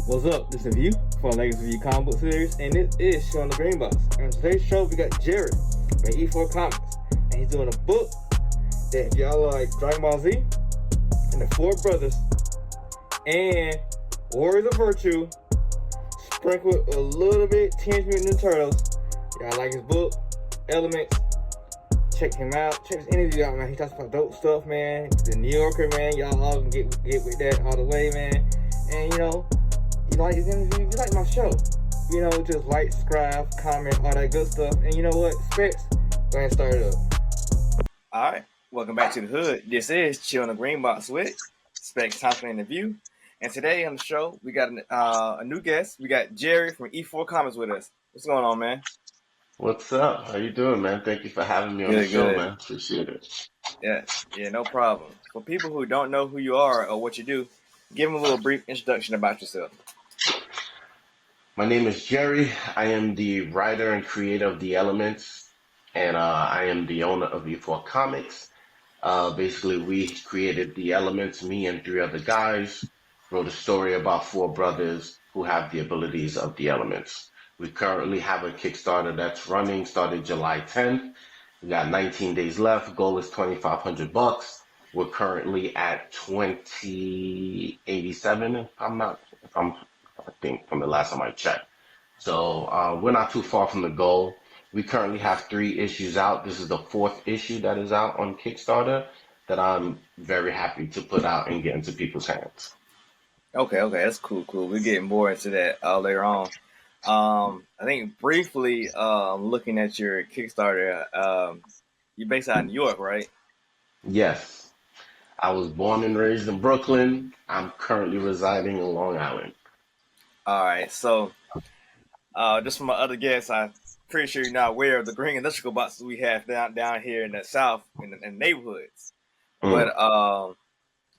What's up? This is View from Legacy View comic book series, and this is Chillin the Green Box. And on today's show, we got Jerry from E4 Comics, and he's doing a book that if y'all like Dragon Ball Z and the Four Brothers and Warriors of Virtue, sprinkled a little bit Teenage Mutant Ninja Turtles. Y'all like his book, Elements. Check him out. Check his interview out, man. He talks about dope stuff, man. The New Yorker, man. Y'all all can get with that all the way, man. And you like his interview, you like my show. Just like, subscribe, comment, all that good stuff. And you know what? Specks, go ahead and start it up. Alright, welcome back to the hood. This is Chillin the Green Box with Specks, Thompson, and the View. And today on the show, we got a new guest. We got Jerry from E4 Comics with us. What's going on, man? What's up? How you doing, man? Thank you for having me on the show, man. Appreciate it. Yeah, no problem. For people who don't know who you are or what you do, give them a little brief introduction about yourself. My name is Jerry. I am the writer and creator of The Elements, and I am the owner of E4 Comics. Basically, we created The Elements, me and three other guys, wrote a story about four brothers who have the abilities of the elements. We currently have a Kickstarter that's running, started July 10th. We got 19 days left. Goal is $2,500. We're currently at 2087, I think from the last time I checked. So we're not too far from the goal. We currently have 3 issues out. This is the 4th issue that is out on Kickstarter that I'm very happy to put out and get into people's hands. Okay, that's cool. We're getting more into that later on. I think briefly, looking at your Kickstarter, you're based out in New York, right? Yes. I was born and raised in Brooklyn. I'm currently residing in Long Island. All right, so just from my other guests, I'm pretty sure you're not aware of the green electrical boxes we have down here in the South, in the neighborhoods. But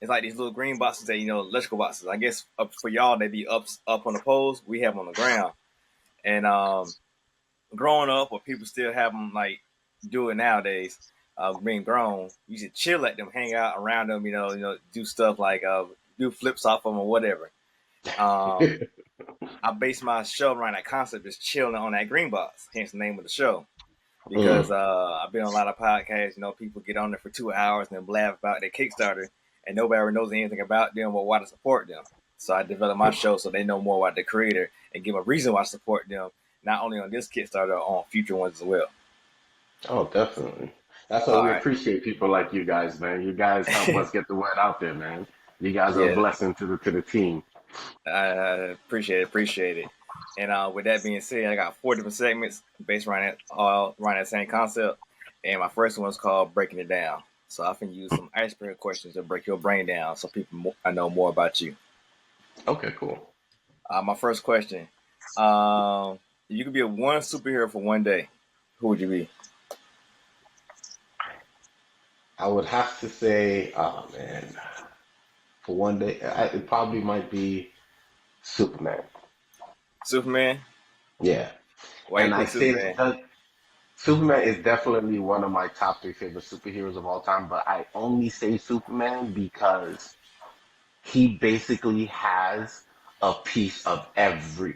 it's like these little green boxes that, electrical boxes. I guess up for y'all, they be up on the poles. We have them on the ground. And growing up, or people still have them do it nowadays. Being grown, you should chill at them, hang out around them, do stuff like do flips off them or whatever. I base my show around that concept, just chilling on that green box. Hence the name of the show. Because I've been on a lot of podcasts. People get on there for 2 hours and then blab about their Kickstarter, and nobody ever knows anything about them or why to support them. So I developed my show so they know more about the creator and give a reason why I support them, not only on this Kickstarter, on future ones as well. Oh, definitely. That's why we appreciate people like you guys, man. You guys help us get the word out there, man. You guys are a blessing to the team. I appreciate it. And with that being said, I got 4 different segments based around that same concept. And my first one is called Breaking It Down. So I can use some icebreaker questions to break your brain down so people know more about you. Okay, cool. My first question. You could be one superhero for one day. Who would you be? I would have to say, for one day, it probably might be Superman. Superman? Yeah. Why And you I pick say Superman? because Superman is definitely one of my top 3 favorite superheroes of all time, but I only say Superman because he basically has a piece of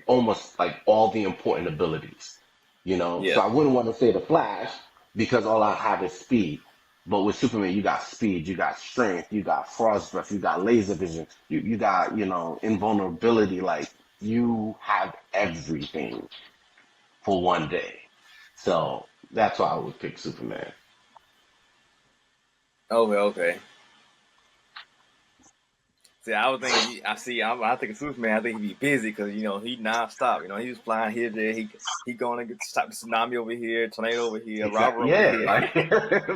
almost like all the important abilities, Yeah. So I wouldn't want to say the Flash because all I have is speed. But with Superman, you got speed, you got strength, you got frost breath, you got laser vision, you got, invulnerability. Like, you have everything for one day. So that's why I would pick Superman. Okay. See, I was thinking. I think of Superman. I think he'd be busy because he nonstop. He was flying here, there. He going to stop the tsunami over here, tornado over here, robber over here. Like,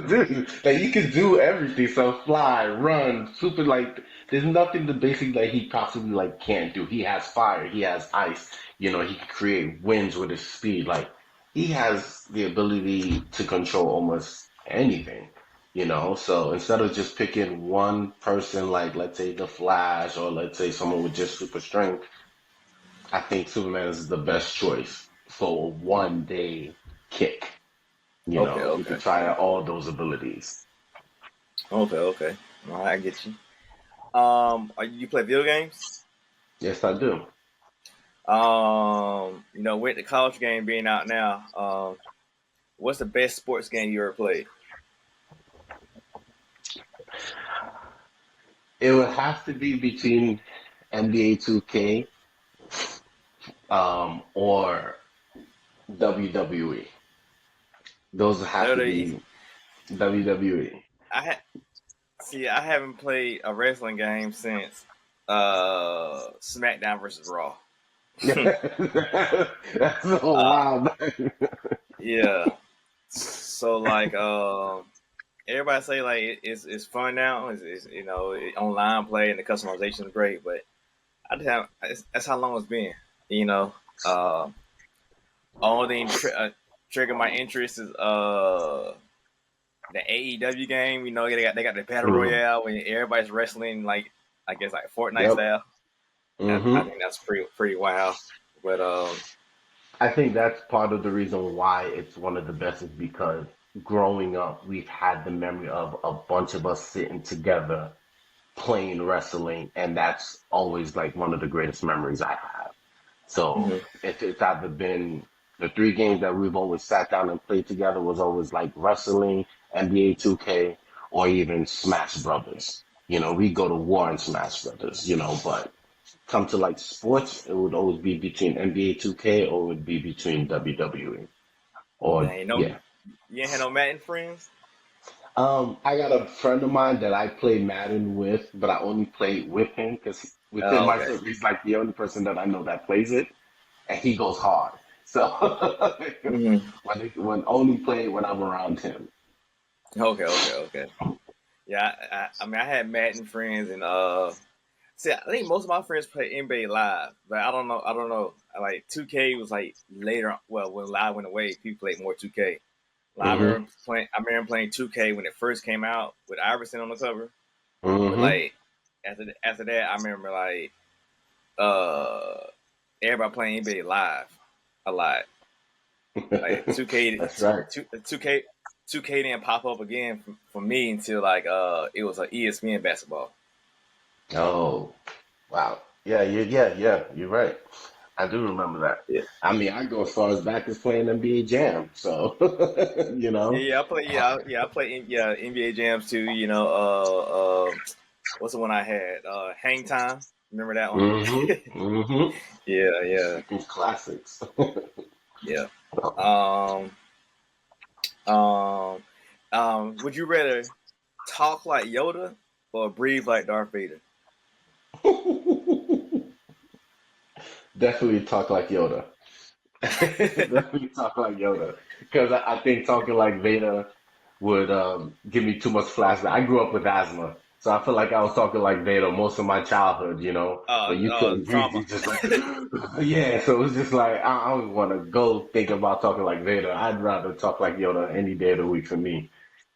dude, like you can do everything. So fly, run, super. Like, there's nothing that basically that he possibly can't do. He has fire. He has ice. He can create winds with his speed. Like, he has the ability to control almost anything. So instead of just picking one person, like let's say the Flash, or let's say someone with just super strength, I think Superman is the best choice for a one day kick. You can try out all those abilities. Okay. All right, I get you. You play video games? Yes, I do. With the college game being out now, what's the best sports game you ever played? It would have to be between NBA 2K or WWE. Those have to WWE. be WWE. I ha- I haven't played a wrestling game since SmackDown versus Raw. That's a uh, wild. yeah. So like, everybody say like it's fun now. It's online play and the customization is great, but that's how long it's been. You know, uh, only thing trigger my interest is the AEW game. You know, they got the battle Mhm. royale when everybody's wrestling like I guess like Fortnite Yep. style. I hmm think that's pretty wild. But I think that's part of the reason why it's one of the best is because growing up, we've had the memory of a bunch of us sitting together playing wrestling, and that's always like one of the greatest memories I have. So mhm. if it's either been the three games that we've always sat down and played together was always like wrestling, NBA 2K, or even Smash Brothers. We go to war in Smash Brothers, but come to like sports, it would always be between NBA 2K or it would be between WWE. Or Dang, yeah. you ain't had no Madden friends. I got a friend of mine that I play Madden with, but I only play with him because within Oh, my okay. circle, he's like the only person that I know that plays it, and he goes hard. So Hmm. when only play when I'm around him. Okay. Yeah, I mean, I had Madden friends, and see, I think most of my friends play NBA Live, but I don't know. Like 2K was like later. Well, when Live went away, people played more 2K. Like, hmm I remember playing 2K when it first came out with Iverson on the cover. But hmm like after that, I remember like uh everybody playing NBA Live a lot. Like 2K, That's right. 2K, 2K didn't pop up again for me until like it was like ESPN basketball. Oh, wow. Yeah. You're right. I do remember that. Yeah, I mean, I go as far as back as playing NBA Jam. So, you know. yeah. I play. I play. NBA jams too. What's the one I had? Hang Time. Remember that one? Mm-hmm. Yeah. These classics. Yeah. Um, um, would you rather talk like Yoda or breathe like Darth Vader? Definitely talk like Yoda. Definitely talk like Yoda. Because I think talking like Vader would give me too much flashback. I grew up with asthma, so I feel like I was talking like Vader most of my childhood, when you couldn't breathe, you Trauma. just like, yeah, so it was just like, I don't want to go think about talking like Vader. I'd rather talk like Yoda any day of the week for me,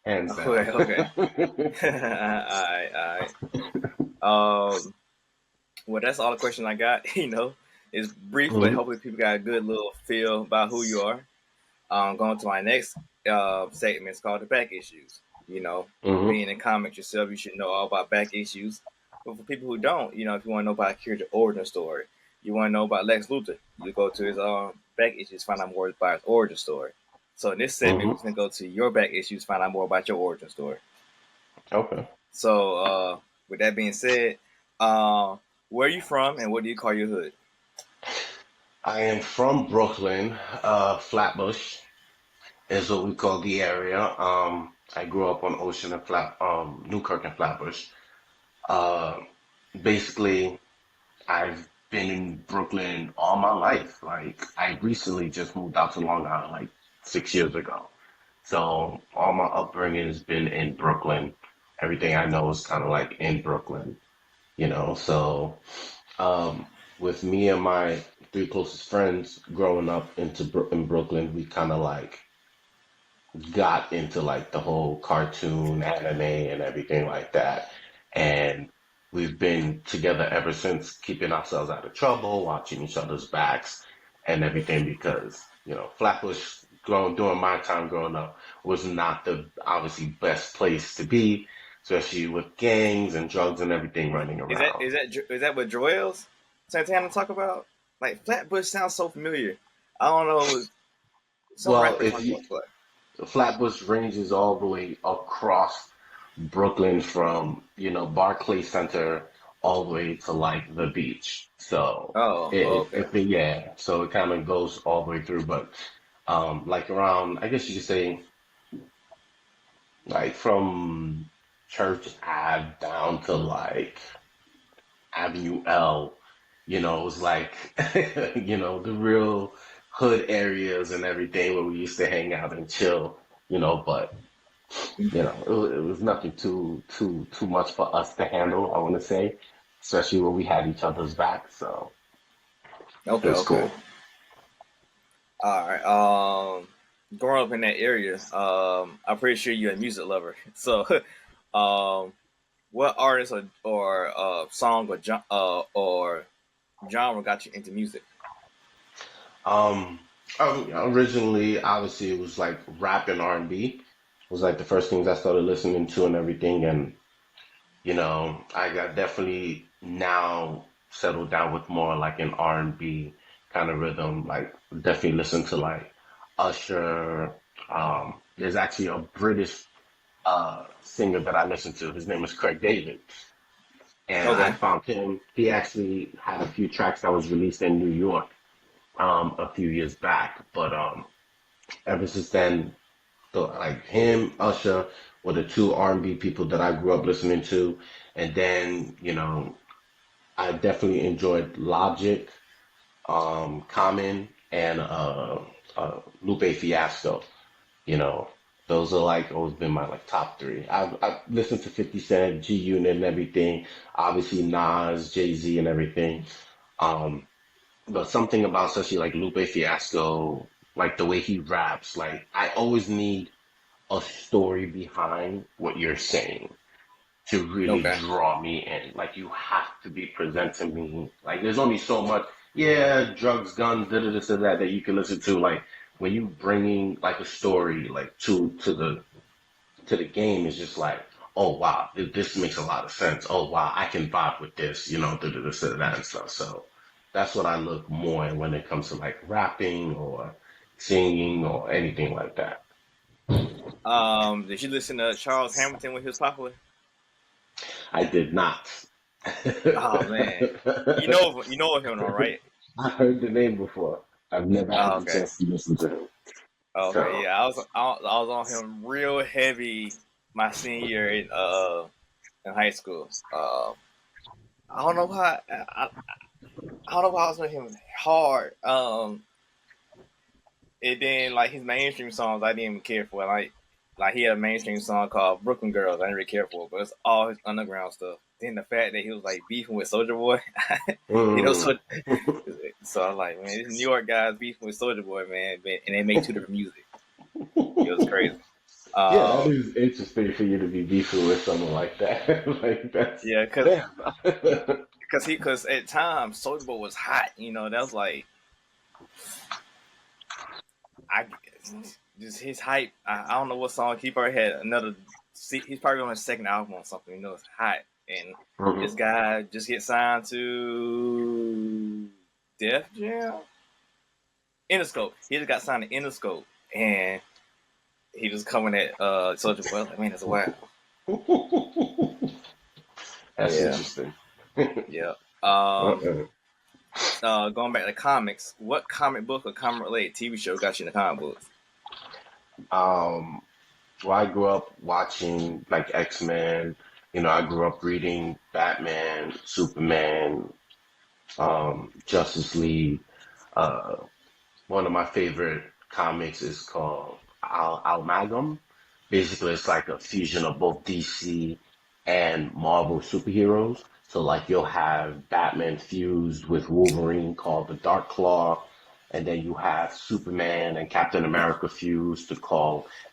hands down. Okay. All right. Well, that's all the questions I got. It's brief, but hmm hopefully people got a good little feel about who you are. Going to my next segment. It's called the back issues. hmm Being in comics yourself, you should know all about back issues. But for people who don't, if you want to know about a character origin story, you want to know about Lex Luthor, you go to his back issues, find out more about his origin story. So in this segment, hmm we're going to go to your back issues, find out more about your origin story. Okay. So with that being said, uh, where are you from and what do you call your hood? I am from Brooklyn, Flatbush is what we call the area. I grew up on Ocean and Newkirk and Flatbush. Uh, Basically, I've been in Brooklyn all my life. Like, I recently just moved out to Long Island like 6 years ago. So all my upbringing has been in Brooklyn. Everything I know is kind of like in Brooklyn. So, um, with me and my three closest friends growing up in Brooklyn, we kind of like got into like the whole cartoon anime and everything like that. And we've been together ever since, keeping ourselves out of trouble, watching each other's backs and everything because, Flatbush growing during my time growing up was not the obviously best place to be, especially with gangs and drugs and everything running Is that around. is that is that what Joel's Santana talk about? Like Flatbush sounds so familiar. I don't know. Some Well, rapper if talking you about Flat. Flatbush ranges all the way across Brooklyn from, Barclay Center all the way to like the beach. So Oh, okay. yeah, so it kind of goes all the way through, but like around, I guess you could say like from Church Ave down to like Avenue L, it was like, the real hood areas and everything where we used to hang out and chill, but it was nothing too much for us to handle, I want to say, especially when we had each other's back. So it Okay, was okay. cool. All right. Growing up in that area, I'm pretty sure you're a music lover. So, um, what artist or song or genre got you into music? Um, Originally, obviously, it was like rap and R&B was like the first things I started listening to and everything. And, I got definitely now settled down with more like an R&B kind of rhythm. Like definitely listen to like Usher. There's actually a British singer that I listen to. His name is Craig David. And I Okay. found him. He actually had a few tracks that was released in New York a few years back. But ever since then, like him, Usher were the two R&B people that I grew up listening to. And then, I definitely enjoyed Logic, Common, and Lupe Fiasco. You know, those are like always been my like top three. I've listened to 50 Cent, G Unit, and everything. Obviously Nas, Jay Z, and everything. Um, but something about especially like Lupe Fiasco, like the way he raps, like I always need a story behind what you're saying to really Okay. draw me in. Like you have to be presenting me. Like there's only so much, yeah, drugs, guns, da da this and that you can listen to. Like when you bringing like a story like to the game, it's just like, oh wow, this makes a lot of sense. Oh wow, I can vibe with this, da da this and that and stuff. So that's what I look more at when it comes to like rapping or singing or anything like that. Did you listen to Charles Hamilton when he was popular? I did not. Oh man, you know of him, all right? I heard the name before. I've never had Oh, the okay. chance to listen to him. Oh, okay. So, Yeah, I was on him real heavy my senior year in high school. I don't know why I don't know why I was on him hard. And then like his mainstream songs, I didn't even care for. Like he had a mainstream song called Brooklyn Girls. I didn't really care for, it, but it's all his underground stuff. Then the fact that he was like beefing with Soldier Boy, mm. so I'm like, man, this New York guy's beefing with Soldier Boy, man, and they make two different music. It was crazy. Yeah, that Um, is interesting for you to be beefing with someone like that. Like that's yeah, damn. because at times Soldier Boy was hot. That was like I just his hype. I don't know what song he probably had another. He's probably on his second album or something. It's hot, and this Mhm. guy just get signed to Def Jam, Interscope. He just got signed to Interscope, and he was coming at Soldier Boy. I was like, man, that's wild. That's Yeah, interesting. yeah. Um, Uh-uh. Going back to comics, what comic book or comic related TV show got you in the comic books? Um, well, I grew up watching like X-Men. I grew up reading Batman, Superman, Justice League. Uh, One of my favorite comics is called Amalgam. Basically, it's like a fusion of both DC and Marvel superheroes. So, like, you'll have Batman fused with Wolverine called the Dark Claw, and then you have Superman and Captain America fused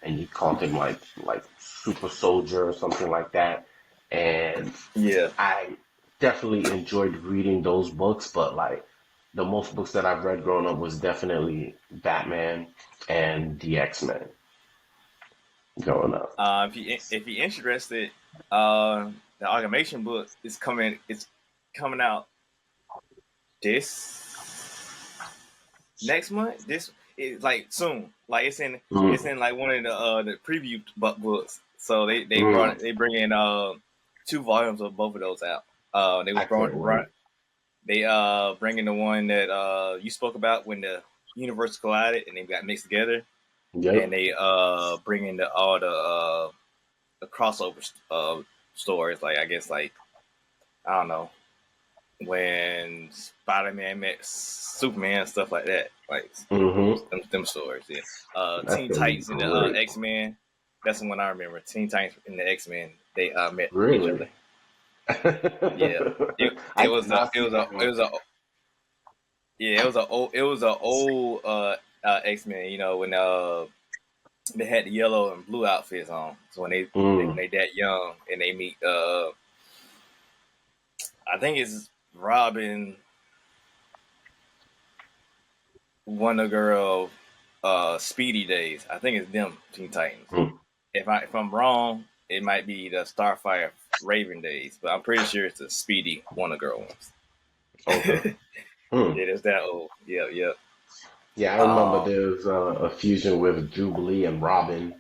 and you call him like Super Soldier or something like that. And Yeah. I definitely enjoyed reading those books, but like the most books that I've read growing up was definitely Batman and the X-Men growing up. If you're interested, the amalgamation book is coming. It's coming out this next month. This is like soon. Like it's Mm, in like one of the preview books. So mm. they bring in 2 volumes of both of those out. They was I can't wait. they bringing the one that you spoke about when the universe collided and they got mixed together, and Yep. they bringing all the crossover stories. Like I guess like I don't know when Spider Man met Superman, stuff like that. Like Hmm. them stories. Yeah. That's Teen gonna be Titans and the great. X Men. That's the one I remember. Teen Titans and the X Men. They met each Really? other. Yeah. I did not see that It one. was a yeah, it was a old X Men. You know when they had the yellow and blue outfits on. So when Mm. they that young and they meet I think it's Robin, Wonder Girl, Speedy Days. I think it's them Teen Titans. Mm. If I'm wrong, it might be the Starfire Raven days, but I'm pretty sure it's the Speedy Wonder Girl ones. Okay. Yeah, Mm. it's that old. Yeah, yeah. Yeah, I remember Um, there was a fusion with Jubilee and Robin.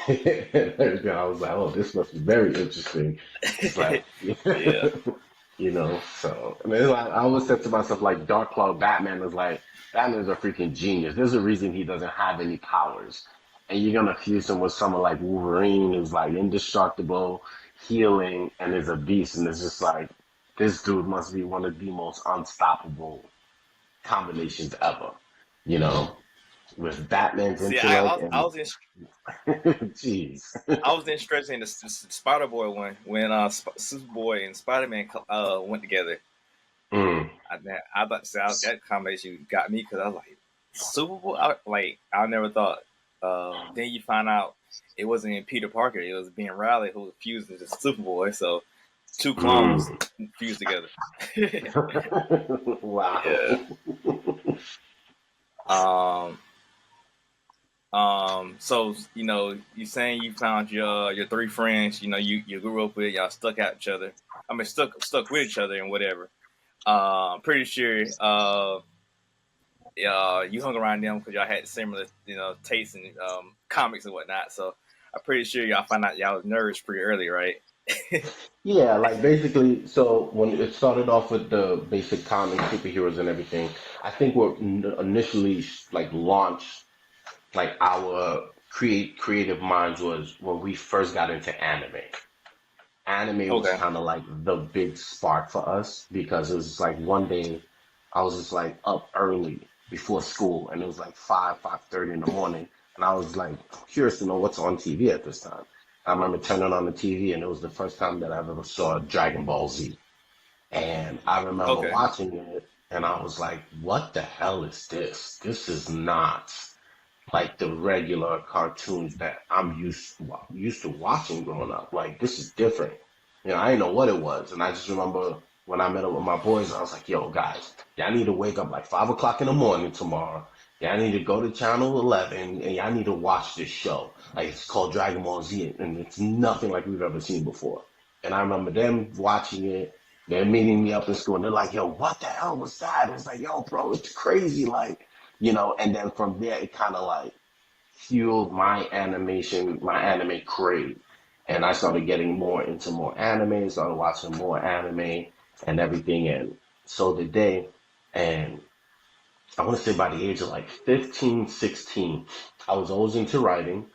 And everything. I was like, oh, this must be very interesting. It's like, yeah, so I mean, it's like, I always said to myself, like, Dark Cloud Batman is like, Batman's a freaking genius. There's a reason he doesn't have any powers. And you're gonna fuse him with someone like Wolverine, who's like indestructible, healing, and is a beast. And it's just like, this dude must be one of the most unstoppable combinations ever, you know, with Batman's see, intellect I and, was in jeez. I was interested in the Spider Boy one when Superboy and Spider Man went together. Mm. I thought that combination got me because I was like Superboy. I never thought. Then you find out it wasn't in Peter Parker; it was Ben Riley who was fused into Superboy. So 2 clones Mm. fused together. Yeah. Wow. Um. So you saying you found your 3 friends. You grew up with, y'all stuck at each other. I mean, stuck with each other and whatever. Pretty sure. You hung around them because y'all had similar, tastes in comics and whatnot. So I'm pretty sure y'all found out y'all was nerds pretty early, right? Yeah, like basically, so when it started off with the basic comic superheroes and everything, I think what initially like launched like our creative minds was when we first got into anime. Anime was Okay. kind of like the big spark for us because it was just like one day I was just like up early before school and it was like 5:30 in the morning and I was like curious to know what's on TV at this time. I remember turning on the TV and it was the first time that I've ever saw Dragon Ball Z. And I remember Okay. watching it and I was like, what the hell is this? This is not like the regular cartoons that I'm used to watching growing up. Like this is different. I didn't know what it was, and I just remember when I met up with my boys, I was like, "Yo, guys, y'all need to wake up like 5 o'clock in the morning tomorrow. Y'all need to go to channel 11, and y'all need to watch this show. Like it's called Dragon Ball Z, and it's nothing like we've ever seen before." And I remember them watching it. They're meeting me up in school, and they're like, "Yo, what the hell was that?" It's like, "Yo, bro, it's crazy." Like, and then from there, it kind of like fueled my anime crave. And I started getting more into more anime, started watching more anime and everything. And so did they. And I want to say by the age of like 15, 16, I was always into writing.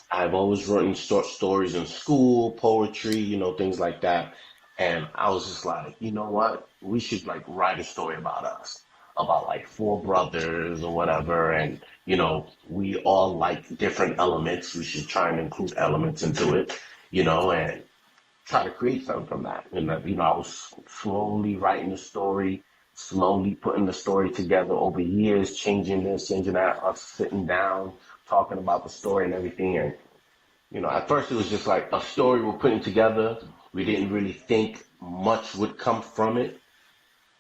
I've always written short stories in school, poetry, things like that. And I was just like, you know what? We should like write a story about us, about like four brothers or whatever. And, we all like different elements. We should try and include elements into it, and try to create something from that. And, I was slowly writing the story, slowly putting the story together over years, changing this, changing that, us sitting down, talking about the story and everything. And at first it was just like a story we're putting together. We didn't really think much would come from it,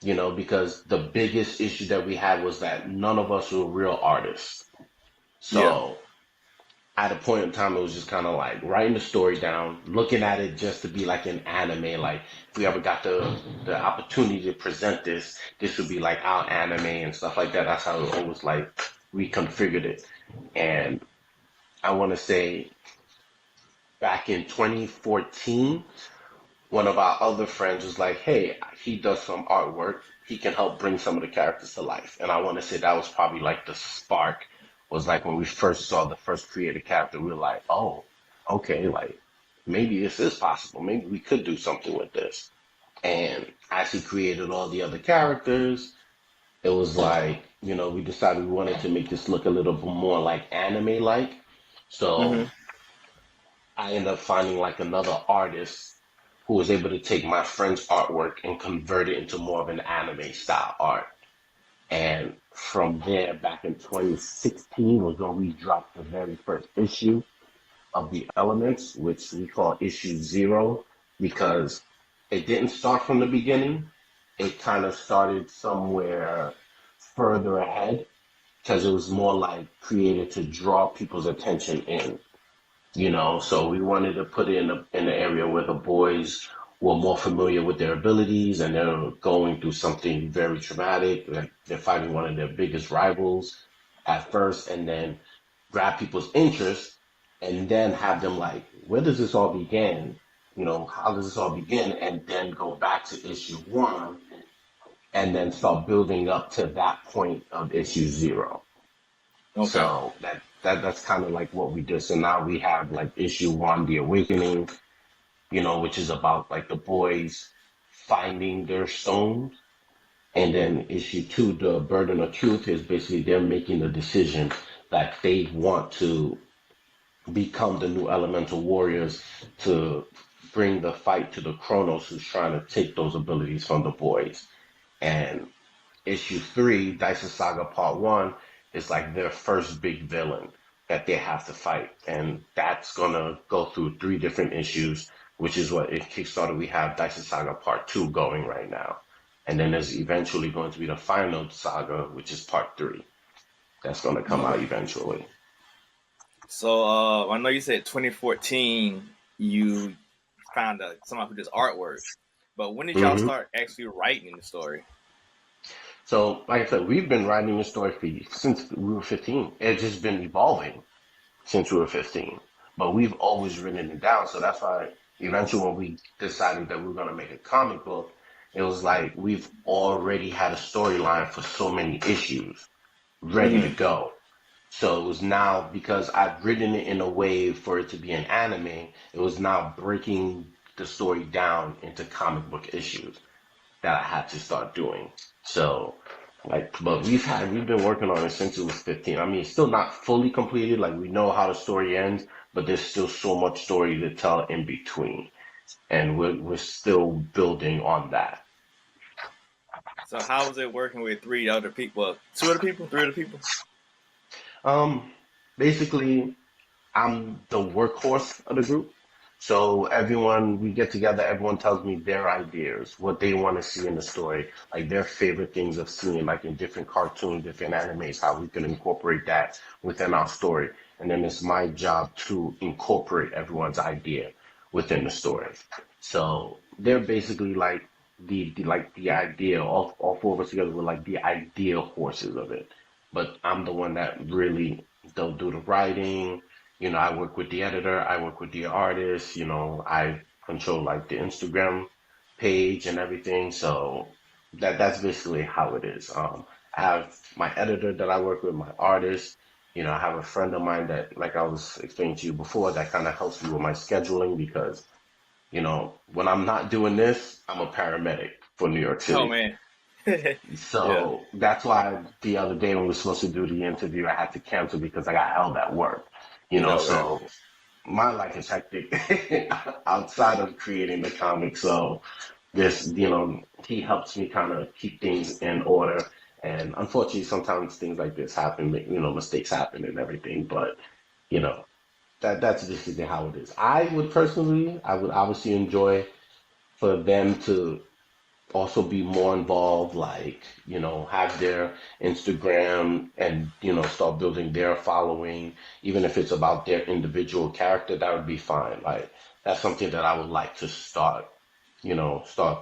because the biggest issue that we had was that none of us were real artists. Yeah. So at a point in time, it was just kind of like writing the story down, looking at it just to be like an anime. Like if we ever got the opportunity to present this, this would be like our anime and stuff like that. That's how it always like we configured it. And I want to say back in 2014, one of our other friends was like, "Hey, he does some artwork. He can help bring some of the characters to life." And I want to say that was probably like the spark. Was like when we first saw the first created character, we were like, "Oh, okay, like maybe this is possible. Maybe we could do something with this." And as he created all the other characters, it was like, we decided we wanted to make this look a little bit more like anime-like. So Mm-hmm. I ended up finding like another artist who was able to take my friend's artwork and convert it into more of an anime style art. And from there, back in 2016 was when we dropped the very first issue of the Elements, which we call issue zero, because it didn't start from the beginning. It kind of started somewhere further ahead because it was more like created to draw people's attention in. So we wanted to put it in an area where the boys were more familiar with their abilities and they're going through something very traumatic. Like they're fighting one of their biggest rivals at first, and then grab people's interest, and then have them like, where does this all begin? How does this all begin? And then go back to issue one, and then start building up to that point of issue zero. Okay. So that's kind of like what we did. So now we have like issue one, The Awakening, which is about like the boys finding their stones. And then issue two, The Burden of Truth, is basically they're making the decision that they want to become the new elemental warriors to bring the fight to the Chronos who's trying to take those abilities from the boys. And issue three, Dysis Saga Part One, is like their first big villain that they have to fight. And that's gonna go through three different issues, which is what it kickstarted. We have Dysis Saga Part Two going right now. And then there's eventually going to be the final saga, which is part three. That's gonna come out Okay. eventually. So I know you said 2014 you found someone who does artwork, but when did y'all hmm start actually writing the story? So, like I said, we've been writing this story since we were 15. It's just been evolving since we were 15. But we've always written it down. So that's why eventually when we decided that we were going to make a comic book, it was like we've already had a storyline for so many issues ready to Mm-hmm. go. So it was now because I've written it in a way for it to be an anime, it was now breaking the story down into comic book issues that I had to start doing. So, like, but we've been working on it since it was 15. I mean, it's still not fully completed. Like, we know how the story ends, but there's still so much story to tell in between, and we're still building on that. So how was it working with three other people? Well, two other people, three other people? Um, Basically, I'm the workhorse of the group. So everyone, we get together, everyone tells me their ideas, what they want to see in the story, like their favorite things of seeing, like in different cartoons, different animes, how we can incorporate that within our story. And then it's my job to incorporate everyone's idea within the story. So they're basically like the idea, all four of us together were like the idea horses of it. But I'm the one that really don't do the writing. I work with the editor, I work with the artist, I control like the Instagram page and everything. So that's basically how it is. I have my editor that I work with, my artist. I have a friend of mine that, like I was explaining to you before, that kind of helps me with my scheduling because, when I'm not doing this, I'm a paramedic for New York Oh City. man. Yeah. So that's why the other day when we were supposed to do the interview, I had to cancel because I got held at work. Okay. So my life is hectic outside of creating the comic. So this, he helps me kind of keep things in order. And unfortunately, sometimes things like this happen, mistakes happen and everything. But, you know, that's basically how it is. I would obviously enjoy for them to also be more involved, like, have their Instagram and, start building their following, even if it's about their individual character, that would be fine. Like, that's something that I would like to start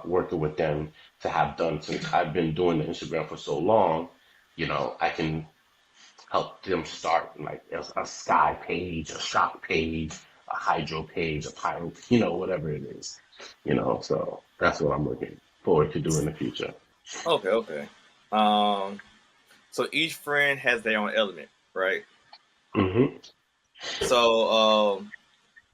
working with them to have done since I've been doing the Instagram for so long. I can help them start like a sky page, a shock page, a hydro page, a pyro, whatever it is, so that's what I'm looking forward to do in the future. Okay, okay. Um, so each friend has their own element, right? hmm So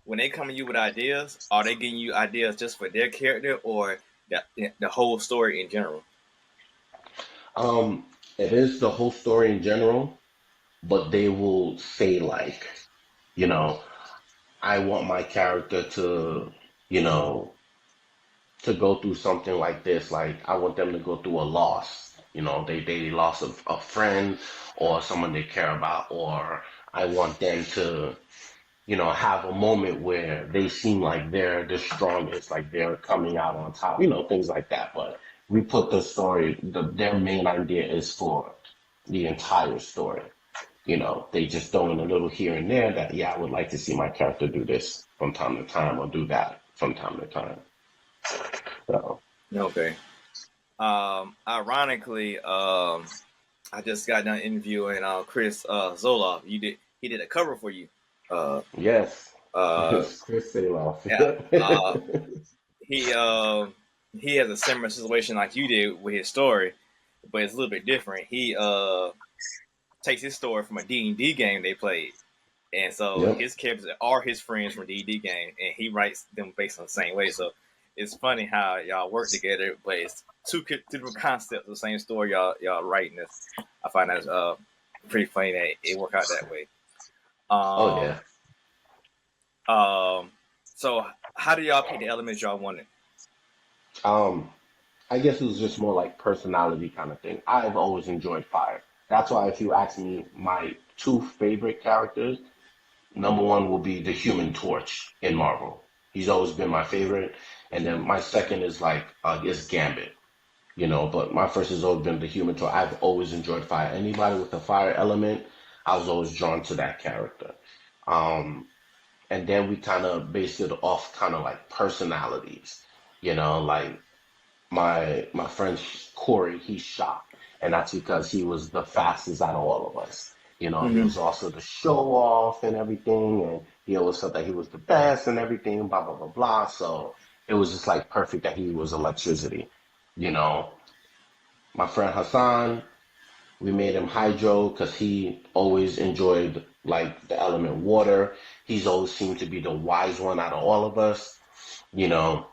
when they come to you with ideas, are they giving you ideas just for their character or the whole story in general? Um, it is the whole story in general, but they will say like, you know, I want my character to, you know, to go through something like this. Like I want them to go through a loss. They lost a friend or someone they care about, or I want them to, have a moment where they seem like they're the strongest, like they're coming out on top, things like that. But we put the story, their main idea is for the entire story. They just throw in a little here and there that, yeah, I would like to see my character do this from time to time or do that from time to time. So, Okay. Ironically, I just got done interviewing Chris Zoloff. He did a cover for you. Uh, yes, uh, it's Chris Saloff. yeah. He he has a similar situation like you did with his story, but it's a little bit different. He takes his story from a D&D game they played, and so Yep. his characters are his friends from D&D game, and he writes them based on the same way. So it's funny how y'all work together, but it's two different concepts of the same story y'all writing this. I find that pretty funny that it worked out that way. Oh, Um, yeah. so how do y'all pick the elements y'all wanted? Um, I guess it was just more like personality kind of thing. I've always enjoyed fire. That's why if you ask me my two favorite characters, number one will be the Human Torch in Marvel. He's always been my favorite. And then my second is Gambit, but my first has always been the Human Torch. I've always enjoyed fire. Anybody with a fire element, I was always drawn to that character. Um, and then we kind of based it off kind of like personalities, like my friend Corey, he's shot, and that's because he was the fastest out of all of us. He Mm-hmm. was also the show off and everything, and he always felt that he was the best and everything, blah blah blah blah. So it was just like perfect that he was electricity. You know, my friend Hassan, we made him hydro because he always enjoyed like the element water. He's always seemed to be the wise one out of all of us. You know,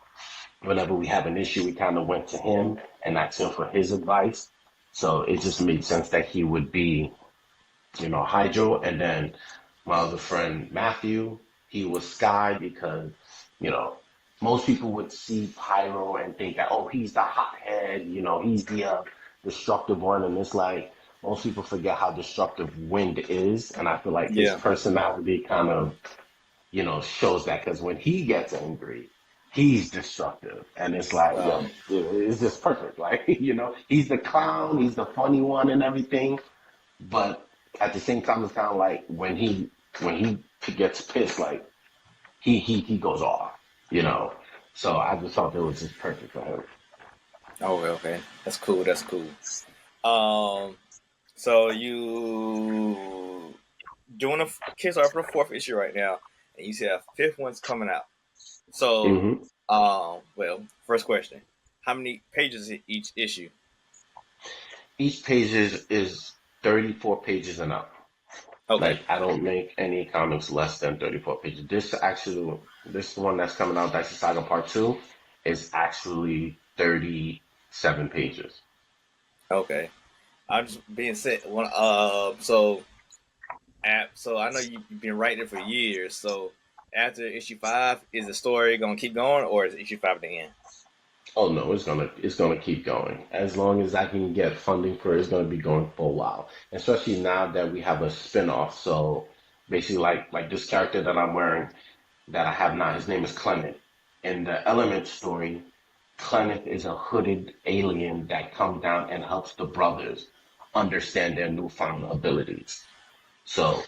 whenever we have an issue, we kind of went to him and asked him for his advice. So it just made sense that he would be, Hydro. And then my other friend, Matthew, he was Sky because, you know, most people would see Pyro and think that, oh, he's the hothead, he's the destructive one. And it's like, most people forget how destructive Wind is. And I feel like his Yeah. personality kind of shows that because when he gets angry, he's destructive. And it's like, Wow. yo, it's just perfect. Like, he's the clown, he's the funny one and everything. But at the same time, it's kind of like when he gets pissed, like he goes off, you know. So I just thought it was just perfect for him. Okay, okay. That's cool. That's cool. Um, so you doing a kids are for the fourth issue right now, and you said a fifth one's coming out. So, hmm well, first question: how many pages is each issue? Each page is 34 pages and up. Okay, Like I don't make any comics less than 34 pages. This one that's coming out, Dicey Saga Part 2, is actually 37 pages. okay. I'm just being said. So I know you've been writing it for years. So after issue five, is the story gonna keep going, or is issue five the end? Oh no, it's gonna keep going. As long as I can get funding for it, it's gonna be going for a while. Especially now that we have a spin-off. So basically like this character that I'm wearing that I have now, his name is Clement. In the Elements story, Clenneth is a hooded alien that comes down and helps the brothers understand their newfound abilities. So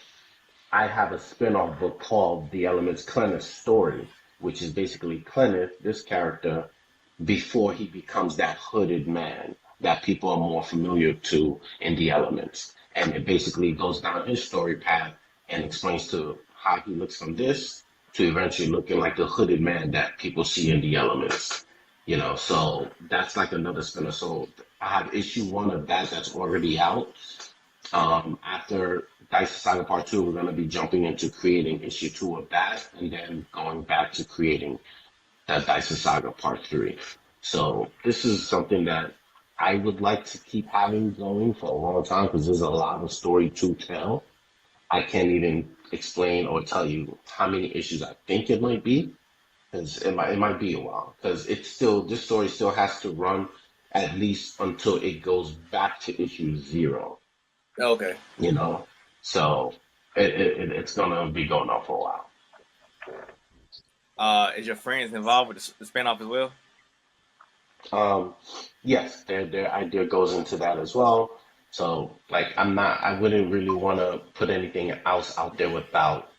I have a spin-off book called The Elements Clenneth Story, which is basically Clenneth, this character, before he becomes that hooded man that people are more familiar to in the elements. And it basically goes down his story path and explains to how he looks from this to eventually looking like the hooded man that people see in the elements. So that's like another spinner. So I have issue one of that that's already out. After Dice Saga Part 2, we're going to be jumping into creating issue 2 of that and then going back to creating that Dice Saga Part 3. So this is something that I would like to keep having going for a long time because there's a lot of story to tell. I can't even explain or tell you how many issues I think it might be because it might be a while because this story still has to run at least until it goes back to issue 0. Okay. So it's gonna be going on for a while. Is your friends involved with the spinoff as well? Yes, their idea goes into that as well. So like I wouldn't really want to put anything else out there without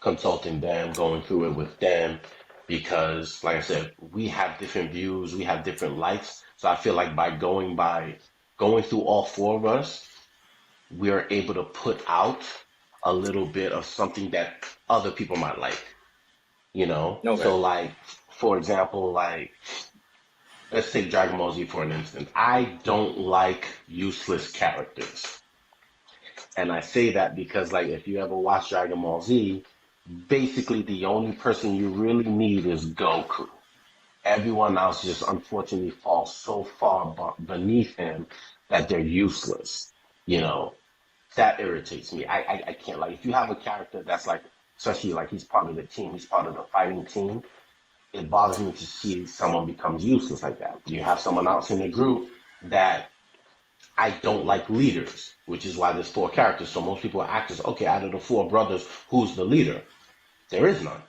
consulting them, going through it with them, because like I said, we have different views, we have different likes. So I feel like by going through all 4 of us, we are able to put out a little bit of something that other people might like. Okay. So like, for example, like let's take Dragon Ball Z for an instance. I don't like useless characters. And I say that because like if you ever watch Dragon Ball Z, basically the only person you really need is Goku. Everyone else just unfortunately falls so far beneath him that they're useless. You know, that irritates me. I can't like if you have a character that's like, especially like he's part of the team, he's part of the fighting team. It bothers me to see someone becomes useless like that. You have someone else in the group that I don't like leaders, which is why there's 4 characters. So most people are actors. Okay, out of the 4 brothers, who's the leader? There is none.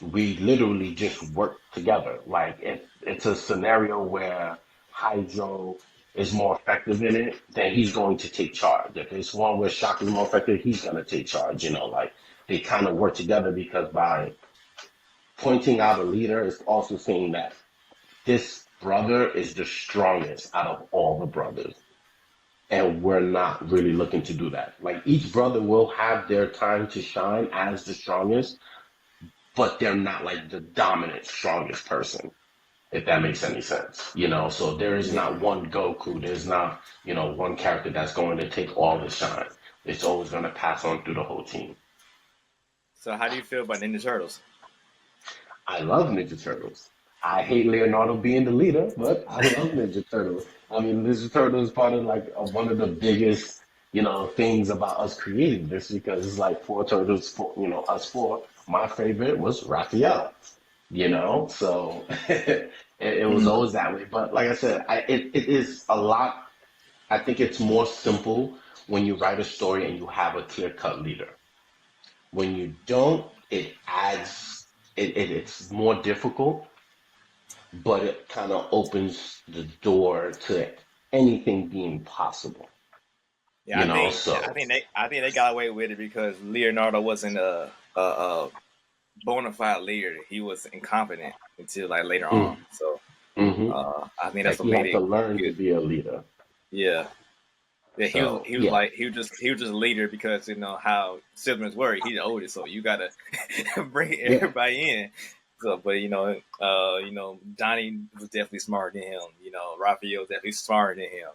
We literally just work together. Like if it's a scenario where Hydro is more effective in it, then he's going to take charge. If it's one where Shock is more effective, he's gonna take charge. Like they kind of work together because by pointing out a leader is also saying that this brother is the strongest out of all the brothers. And we're not really looking to do that. Like each brother will have their time to shine as the strongest, but they're not like the dominant strongest person, if that makes any sense. So there is not one Goku, there's not, one character that's going to take all the shine. It's always going to pass on through the whole team. So how do you feel about Ninja Turtles? I love Ninja Turtles. I hate Leonardo being the leader, but I love Ninja Turtles. I mean, Ninja Turtles is part of like one of the biggest, things about us creating this because it's like 4 turtles, us 4. My favorite was Raphael, so it was always that way. But like I said, it is a lot. I think it's more simple when you write a story and you have a clear-cut leader. When you don't, it adds, it's more difficult, but it kind of opens the door to anything being possible. Yeah, I think they got away with it because Leonardo wasn't a bona fide leader. He was incompetent until like later on. So Mm-hmm. I think that's Like what you have made to it learn to good. be a leader. Yeah. Yeah, So he was yeah, like he was just a leader because how siblings were. He's the oldest, so you gotta bring yeah. everybody in. So, but Johnny was definitely smarter than him. Raphael was definitely smarter than him.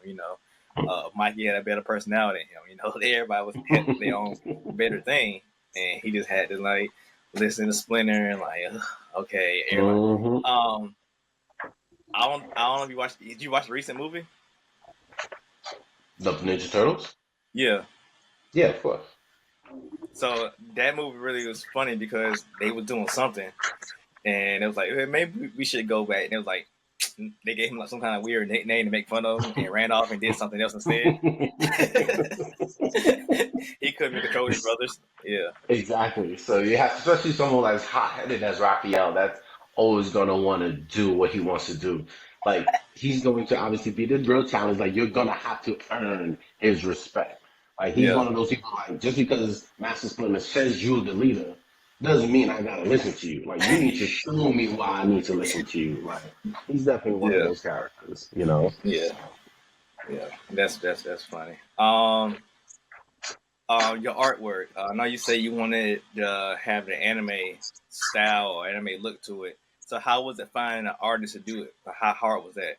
Mikey had a better personality than him. Everybody had their own better thing, and he just had to like listen to Splinter and like, ugh, okay, everybody. hmm I don't know if you watched. Did you watch the recent movie? The Ninja Turtles? Yeah. Yeah, of course. So that movie really was funny because they was doing something, and it was like, "Hey, maybe we should go back." And it was like they gave him like some kind of weird nickname to make fun of him, and ran off and did something else instead. He couldn't control his brothers. Yeah. Exactly. So you have, especially someone as hot-headed as Raphael, that's always gonna want to do what he wants to do. Like he's going to obviously be the real challenge. Like you're gonna have to earn his respect. Like he's Yeah. one of those people. Like just because Master Splinter says you're the leader doesn't mean I gotta listen to you. Like you need to show me why I need to listen to you. Like he's definitely one of Yeah. those characters. You know. Yeah. Yeah. That's funny. Your artwork. I know you say you wanted to have the anime style or anime look to it. So how was it finding an artist to do it? How hard was that?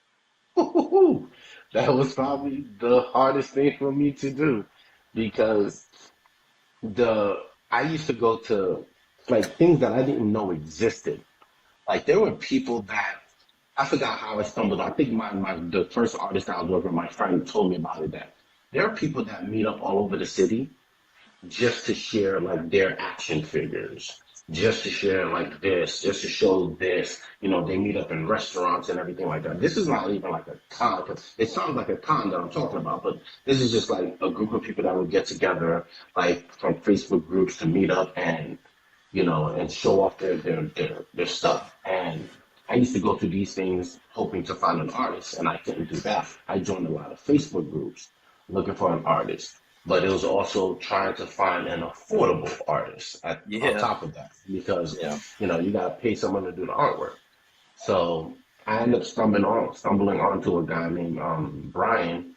That was probably the hardest thing for me to do because the I used to go to like things that I didn't know existed. Like there were people that I forgot how I stumbled. I think my the first artist I was working with, my friend told me about it that there are people that meet up all over the city just to share like their action figures, just to share like this, just to show this. You know, they meet up in restaurants and everything like that. This is not even like a con. 'Cause it sounds like a con that I'm talking about, but this is just like a group of people that would get together, like from Facebook groups to meet up and and show off their stuff. And I used to go to these things hoping to find an artist, and I couldn't do that. I joined a lot of Facebook groups looking for an artist, but it was also trying to find an affordable artist on Yeah. top of that because Yeah. you got to pay someone to do the artwork. So I ended up stumbling onto a guy named Brian,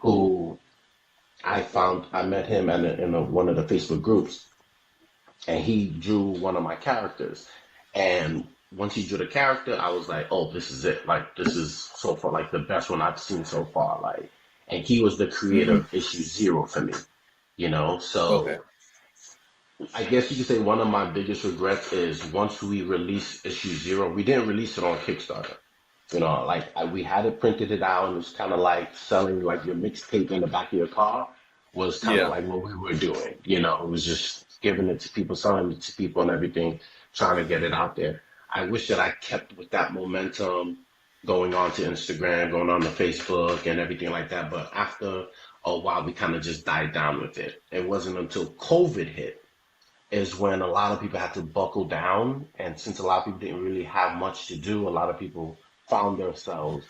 who I met him one of the Facebook groups, and he drew one of my characters. And once he drew the character, I was like, oh, this is it. Like, this is so far like the best one I've seen so far. Like, and he was the creator Hmm. of issue zero for me, you know? Okay. So I guess you could say one of my biggest regrets is once we released issue zero, we didn't release it on Kickstarter. Like we had it printed it out, and it was kind of like selling like your mixtape in the back of your car was kind of Yeah. like what we were doing. It was just giving it to people, selling it to people, and everything, trying to get it out there. I wish that I kept with that momentum, going on to Instagram, going on to Facebook, and everything like that. But after a while, we kind of just died down with it. It wasn't until COVID hit is when a lot of people had to buckle down. And since a lot of people didn't really have much to do, a lot of people found themselves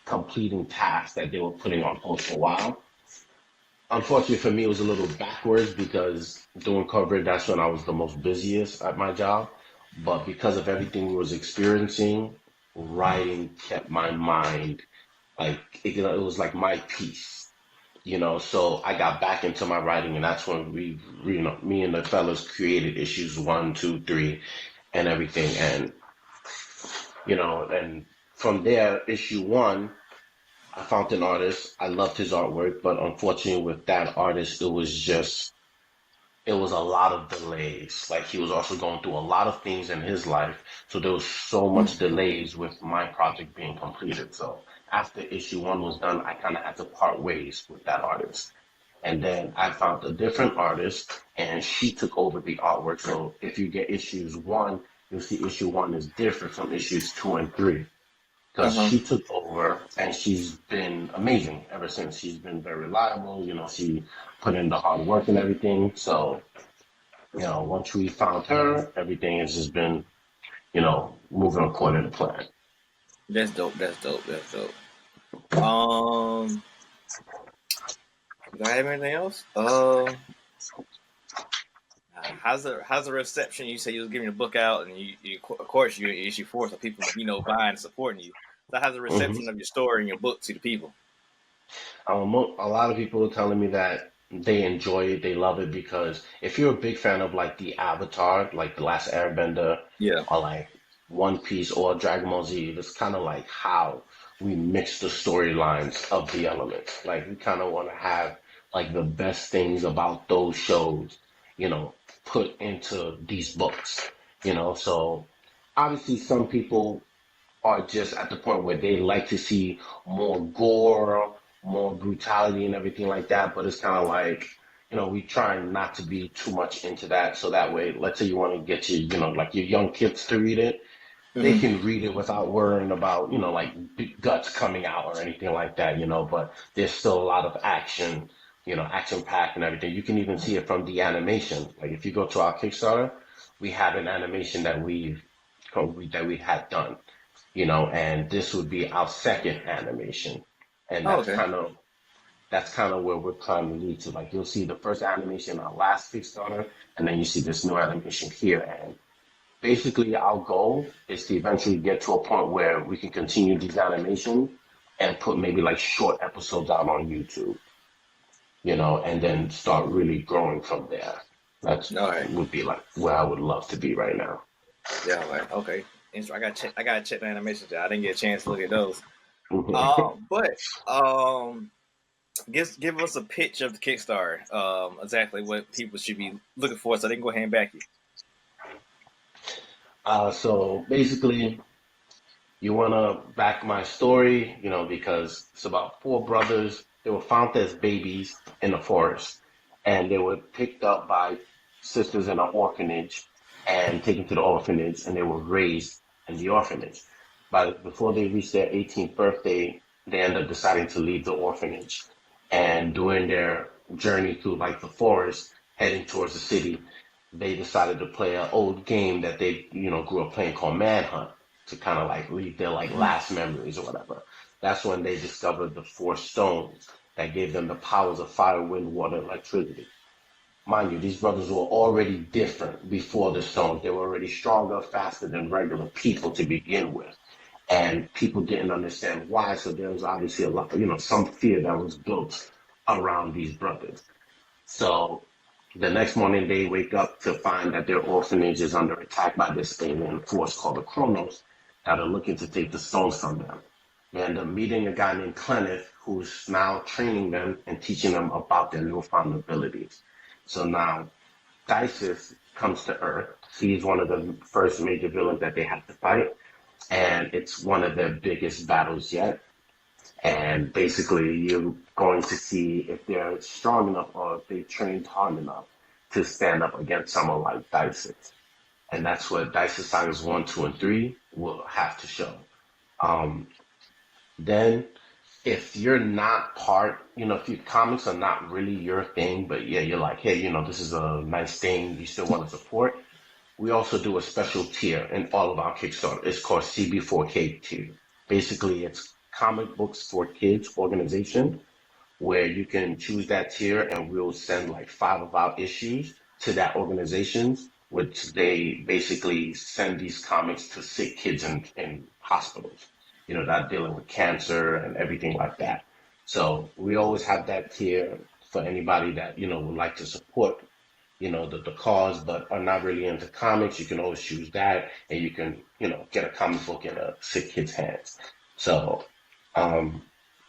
completing tasks that they were putting on hold for a while. Unfortunately for me, it was a little backwards because doing coverage, that's when I was the most busiest at my job. But because of everything we was experiencing, writing kept my mind like it was like my peace. So I got back into my writing, and that's when me and the fellas created issues one, two, three, and everything. And from there, issue one, I found an artist. I loved his artwork, but unfortunately, with that artist, it was a lot of delays. Like he was also going through a lot of things in his life, so there was so much delays with my project being completed. So after issue one was done, I kind of had to part ways with that artist. And then I found a different artist, and she took over the artwork. So if you get issues one, you'll see issue one is different from issues two and three because Uh-huh. she took over, and she's been amazing ever since. She's been very reliable. She put in the hard work and everything. So, once we found her, everything has just been, moving according to plan. That's dope. That's dope. That's dope. Do I have anything else? How's the reception? You say you was giving the book out, and you of course you issue four, so people buying and supporting you. So how's the hmm reception of your story and your book to the people? A lot of people are telling me that they enjoy it, they love it because if you're a big fan of like the Avatar, like the Last Airbender, Yeah. or like One Piece or Dragon Ball Z, it's kind of like how we mix the storylines of the elements. Like we kind of want to have like the best things about those shows, put into these books. So obviously some people are just at the point where they like to see more gore, more brutality, and everything like that. But it's kind of like, we try not to be too much into that. So that way, let's say you want to get like your young kids to read it, they Hmm. can read it without worrying about, like big guts coming out or anything like that. But there's still a lot of action, action packed and everything. You can even see it from the animation. Like if you go to our Kickstarter, we have an animation that we've that we had done, and this would be our second animation, and Oh, okay. that's kind of where we're trying to lead to. Like you'll see the first animation, our last Kickstarter, and then you see this new animation here. And basically, our goal is to eventually get to a point where we can continue these animations and put maybe like short episodes out on YouTube, and then start really growing from there. That's All right. would be like where I would love to be right now. Yeah. All right. Okay. I got check. I got to check the animations. I didn't get a chance to look at those. But give us a pitch of the Kickstarter. Exactly what people should be looking for, so they can go ahead and back you. So basically, you want to back my story, because it's about four brothers. They were found as babies in the forest, and they were picked up by sisters in an orphanage and taken to the orphanage, and they were raised in the orphanage. But before they reached their 18th birthday, they ended up deciding to leave the orphanage. And during their journey through like the forest, heading towards the city, they decided to play an old game that they, grew up playing called Manhunt to kind of like leave their like last memories or whatever. That's when they discovered the four stones that gave them the powers of fire, wind, water, electricity. Mind you, these brothers were already different before the stones. They were already stronger, faster than regular people to begin with. And people didn't understand why, so there was obviously a lot, some fear that was built around these brothers. So the next morning they wake up to find that their orphanage is under attack by this alien force called the Chronos that are looking to take the stones from them. They end up meeting a guy named Kenneth who's now training them and teaching them about their newfound abilities. So now Dysis comes to Earth. He's one of the first major villains that they have to fight, and it's one of their biggest battles yet. And basically, you're going to see if they're strong enough or if they trained hard enough to stand up against someone like Dysis. And that's what Dysis Sagas 1, 2, and 3 will have to show. Um, then, if you're not part, if your comics are not really your thing, but yeah, you're like, hey, this is a nice thing, you still want to support, we also do a special tier in all of our Kickstarter. It's called CB4K tier. Basically, it's comic books for kids organization where you can choose that tier and we'll send like 5 of our issues to that organization, which they basically send these comics to sick kids in hospitals, that dealing with cancer and everything like that. So we always have that tier for anybody that, would like to support the cause, but are not really into comics. You can always choose that, and you can, get a comic book in a sick kid's hands. So, um,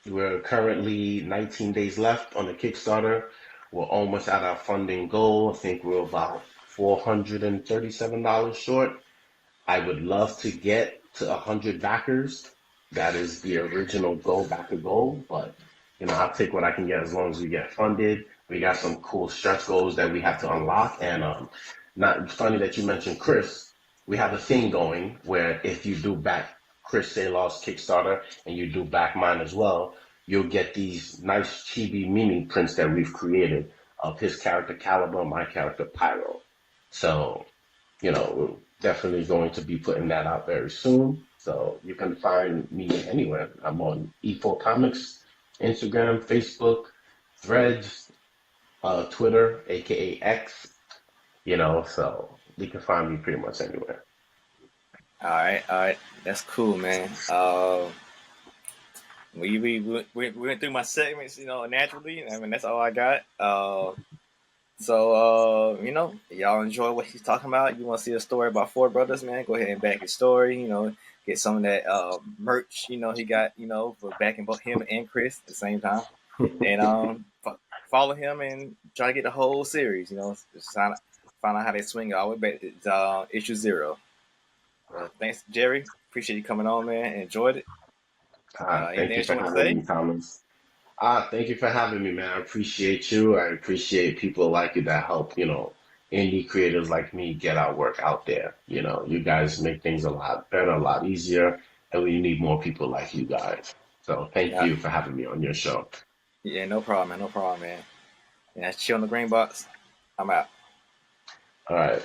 we're currently 19 days left on the Kickstarter. We're almost at our funding goal. I think we're about $437 short. I would love to get to 100 backers. That is the original backer goal, but I'll take what I can get as long as we get funded. We got some cool stretch goals that we have to unlock, and not funny that you mentioned Chris. We have a thing going where if you do back Chris Saylor's Kickstarter and you do back mine as well, you'll get these nice chibi mini prints that we've created of his character Caliber, my character Pyro. So, we're definitely going to be putting that out very soon. So you can find me anywhere. I'm on E4 Comics, Instagram, Facebook, Threads, Twitter, aka X, so you can find me pretty much anywhere. All right, that's cool, man. We went through my segments, naturally. I mean, that's all I got. Y'all enjoy what he's talking about. You want to see a story about four brothers, man? Go ahead and back his story. Get some of that merch. He got for backing both him and Chris at the same time, and follow him and try to get the whole series. Just find out how they swing it all the way back to issue 0. Thanks, Jerry. Appreciate you coming on, man. Enjoyed it. Thank you for having me, Thomas. Thank you for having me, man. I appreciate you. I appreciate people like you that help, indie creators like me get our work out there. You guys make things a lot better, a lot easier, and we need more people like you guys. So thank you for having me on your show. Yeah, no problem, man. No problem, man. And that's Chill in the Green Box. I'm out. All right.